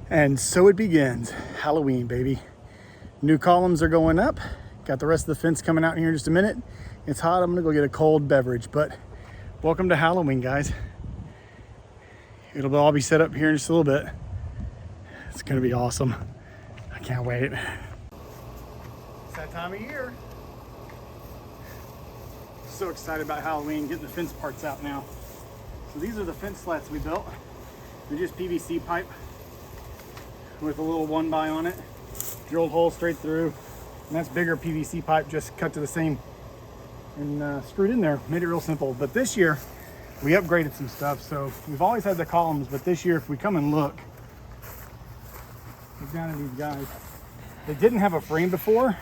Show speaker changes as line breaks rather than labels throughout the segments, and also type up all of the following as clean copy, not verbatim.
And so it begins. Halloween, baby. New columns are going up. Got the rest of the fence coming out in here in just a minute. It's hot. I'm gonna go get a cold beverage, but welcome to Halloween, guys. It'll all be set up here in just a little bit. It's gonna be awesome. I can't wait. It's that time of year. So excited about Halloween, getting the fence parts out now. So these are the fence slats we built. They're just PVC pipe with a little 1x on it, drilled hole straight through, and that's bigger PVC pipe just cut to the same and screwed in there. Made it real simple. But this year we upgraded some stuff. So we've always had the columns, but this year if we come and look down at these guys, they didn't have a frame before,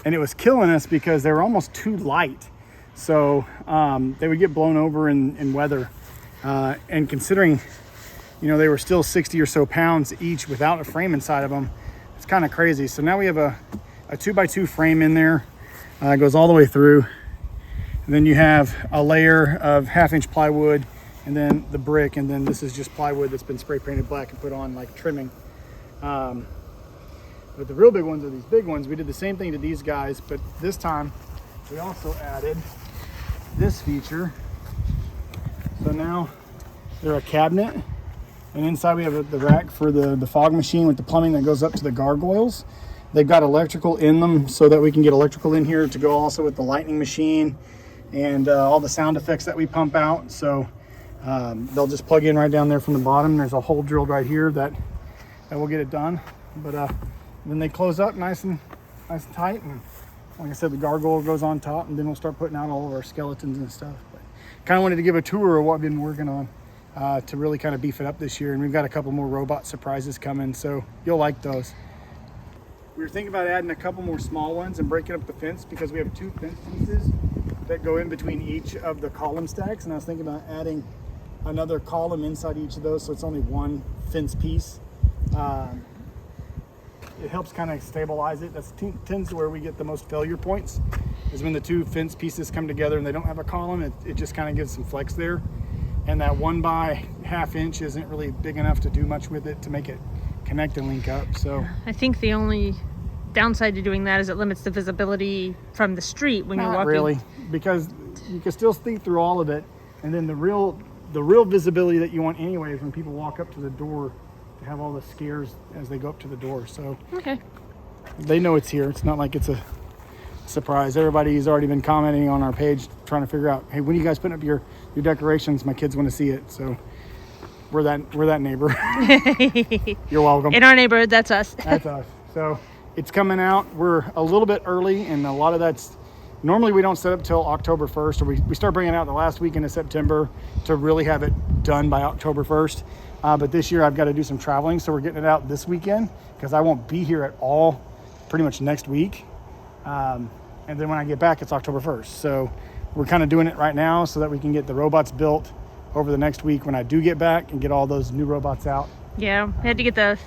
and it was killing us because they were almost too light. So they would get blown over in weather, and considering they were still 60 or so pounds each without a frame inside of them, it's kind of crazy. So now we have a 2x2 frame in there. It goes all the way through, and then you have a layer of 1/2-inch plywood, and then the brick, and then this is just plywood that's been spray painted black and put on like trimming. But the real big ones are these big ones. We did the same thing to these guys, but this time we also added this feature. So now they're a cabinet, and inside we have the rack for the fog machine with the plumbing that goes up to the gargoyles. They've got electrical in them so that we can get electrical in here to go also with the lightning machine and all the sound effects that we pump out. So they'll just plug in right down there from the bottom. There's a hole drilled right here that will get it done. But then they close up nice and tight, and like I said, the gargoyle goes on top, and then we'll start putting out all of our skeletons and stuff. But kind of wanted to give a tour of what I've been working on to really kind of beef it up this year. And we've got a couple more robot surprises coming, so you'll like those. We were thinking about adding a couple more small ones and breaking up the fence because we have 2 fence pieces that go in between each of the column stacks. And I was thinking about adding another column inside each of those, so it's only one fence piece. It helps kind of stabilize it. That tends to where we get the most failure points, is when the 2 fence pieces come together and they don't have a column. It just kind of gives some flex there, and that 1x1/2 inch isn't really big enough to do much with it to make it connect and link up. So
I think the only downside to doing that is it limits the visibility from the street when you're walking.
Not really, because you can still see through all of it, and then the real visibility that you want anyway is when people walk up to the door, to have all the scares as they go up to the door. So
okay,
they know it's here. It's not like it's a surprise. Everybody's already been commenting on our page trying to figure out, hey, when are you guys putting up your decorations? My kids want to see it. So we're that neighbor. You're welcome.
In our neighborhood, that's us.
That's us. So it's coming out. We're a little bit early, and a lot of that's normally we don't set up till October 1st, or we start bringing it out the last weekend of September to really have it done by October 1st. But this year I've got to do some traveling, so we're getting it out this weekend because I won't be here at all pretty much next week. And then when I get back, it's October 1st. So we're kind of doing it right now so that we can get the robots built over the next week when I do get back and get all those new robots out.
Yeah, we had to get the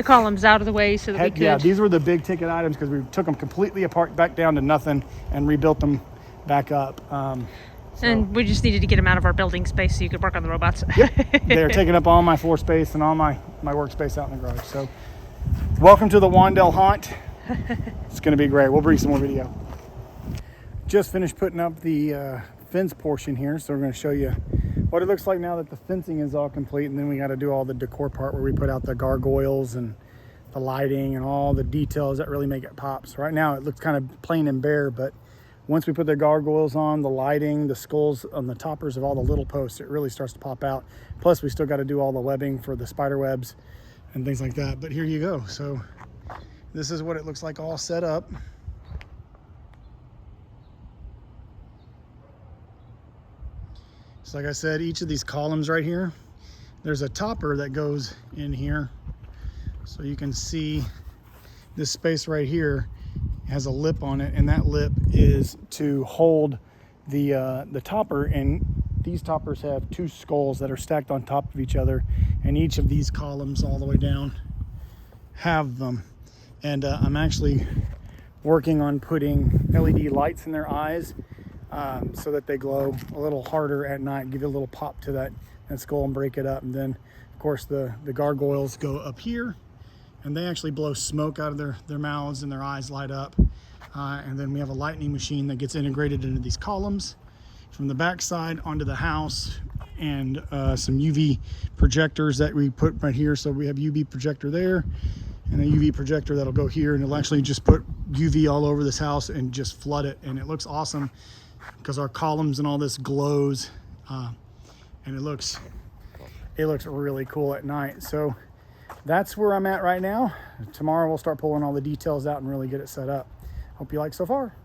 columns out of the way so that we could.
Yeah, these were the big ticket items because we took them completely apart back down to nothing and rebuilt them back up.
And we just needed to get them out of our building space so you could work on the robots.
Yep. They're taking up all my floor space and all my workspace out in the garage. So welcome to the Wandell haunt. It's going to be great. We'll bring some more video. Just finished putting up the fence portion here, so we're going to show you what it looks like now that the fencing is all complete. And then we got to do all the decor part where we put out the gargoyles and the lighting and all the details that really make it pop. So right now it looks kind of plain and bare, but once we put the gargoyles on, the lighting, the skulls on the toppers of all the little posts, it really starts to pop out. Plus we still got to do all the webbing for the spider webs and things like that. But here you go. So this is what it looks like all set up. So like I said, each of these columns right here, there's a topper that goes in here. So you can see this space right here has a lip on it, and that lip is to hold the topper. And these toppers have 2 skulls that are stacked on top of each other, and each of these columns all the way down have them. And I'm actually working on putting LED lights in their eyes so that they glow a little harder at night, give it a little pop to that skull and break it up. And then of course, the gargoyles go up here, and they actually blow smoke out of their mouths, and their eyes light up. And then we have a lightning machine that gets integrated into these columns from the back side onto the house, and some UV projectors that we put right here. So we have UV projector there and a UV projector that'll go here, and it'll actually just put UV all over this house and just flood it. And it looks awesome because our columns and all this glows, and it looks really cool at night. So that's where I'm at right now. Tomorrow we'll start pulling all the details out and really get it set up. Hope you like so far.